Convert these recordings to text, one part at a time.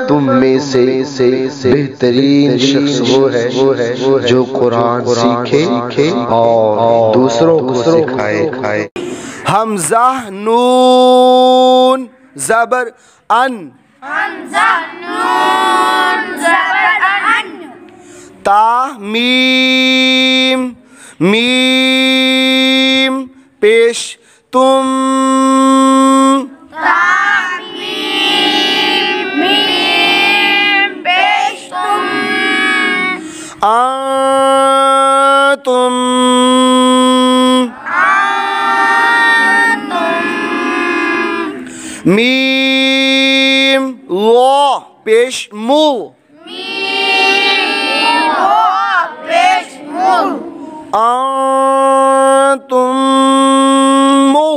तुम में से बेहतरीन शख्स वो है जो कुरान सीखे और दूसरों को सिखाए। हमजा नून ज़बर अन, ता मीम मीम पेश तुम, तुम मीम लो पेश मु, तुम मु,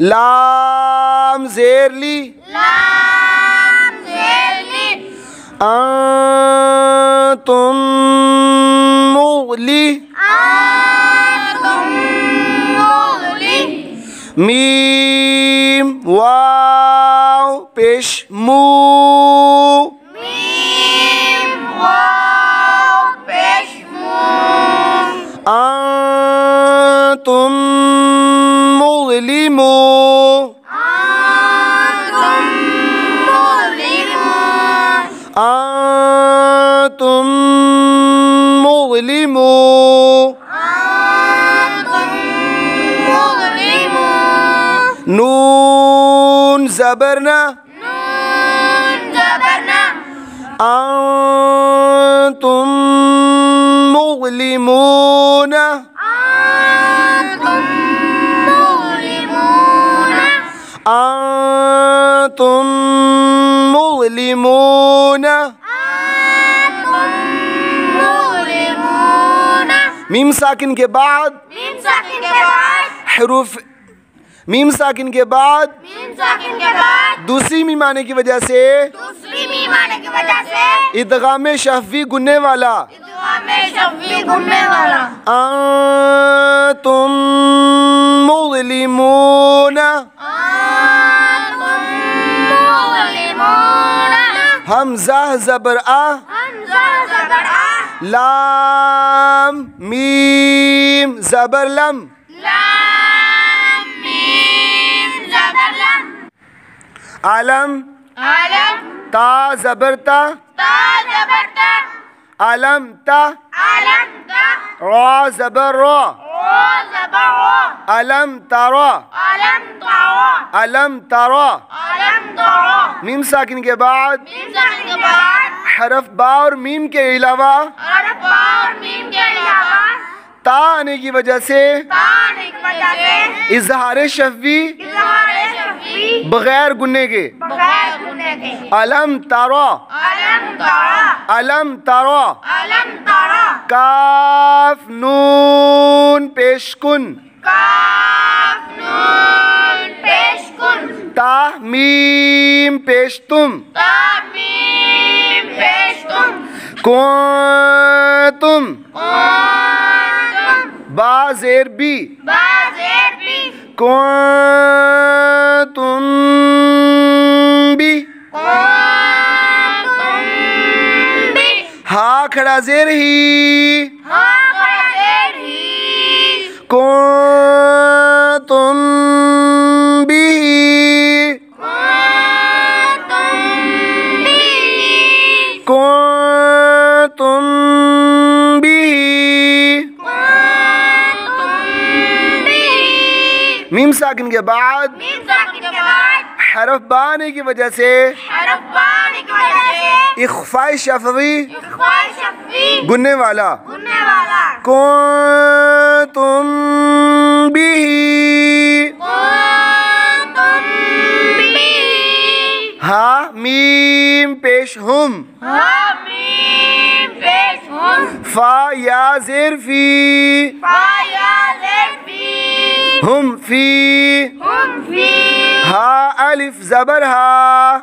लाम ज़ेरली, तुम मुगली, मीम वाव पेश मू, तुम मुगलिमू, तुम मुगलिमू, नून ज़बरना, तुम मुगलिमून, तुम मुगलिमून, मीम साकिन के बाद हरूफ, मीम साकिन के बाद दूसरी मीम आने की वजह से इदगाम शफ़वी गुन्ने वाला, तुम मुगलिमून, हमज़ा ज़बर आ, लाम मीम ज़बर लम, अलम ता ज़बर ता, अलम ता, रा ज़बर रा, अलम तरा, अलम तरा, मीम साकिन के बाद हरफ बा और मीम के अलावा ता आने की वजह से इज़हार शफ़वी बगैर गुन्ने के, अलम तरा, अलम तरा, काफ नून पेश कुन, ता मीम पेश तुम, कुंतुम, बा ज़ेर बी, कुंतुम बी, हा खड़ा ज़ेर ही, कुंतुम बी, कुंतुम बी, मीम साकिन के बाद हरफ बा आने की वजह से इख्फाए शफ़वी गुन्ने वाला, कुंतुम बिही, हा मीम पेश हुम, फा या ज़ेर फी, हुम फी, हा अलिफ ज़बर हा,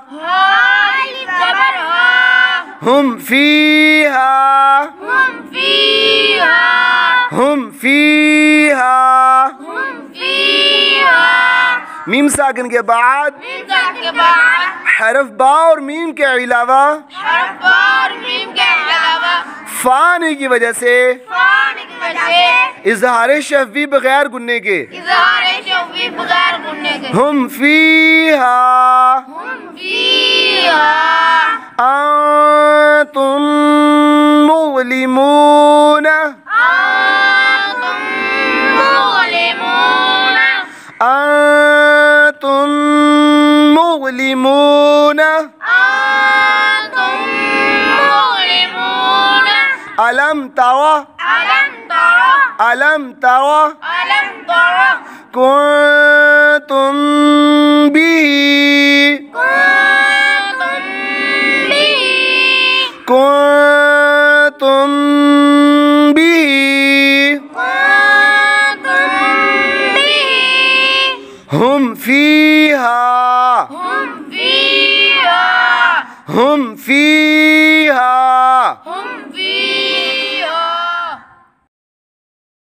हम फीहा हम फीहा हम फीहा हम फीहा। मीम साकिन के बाद मीम साकिन के बाद हरफ बा और मीम के अलावा हर्फ बा और मीम के अलावा फा आने की वजह से फा आने की वजह से इजहार शफ़वी बगैर गुन्ने के इज़हार शफ़वी बगैर गुन्ने के हम फीहा हम फीहा अंतुम मुज़लिमून अंतुम मुज़लिमून अंतुम मुज़लिमून अंतुम मुज़लिमून। अलम तरा अलम तरा अलम तरा अलम तरा कुंतुम बिही कुंतुम बिही कुंतुम बिही कुंतुम बिही हम फीहा हम फीहा हम फीहा हम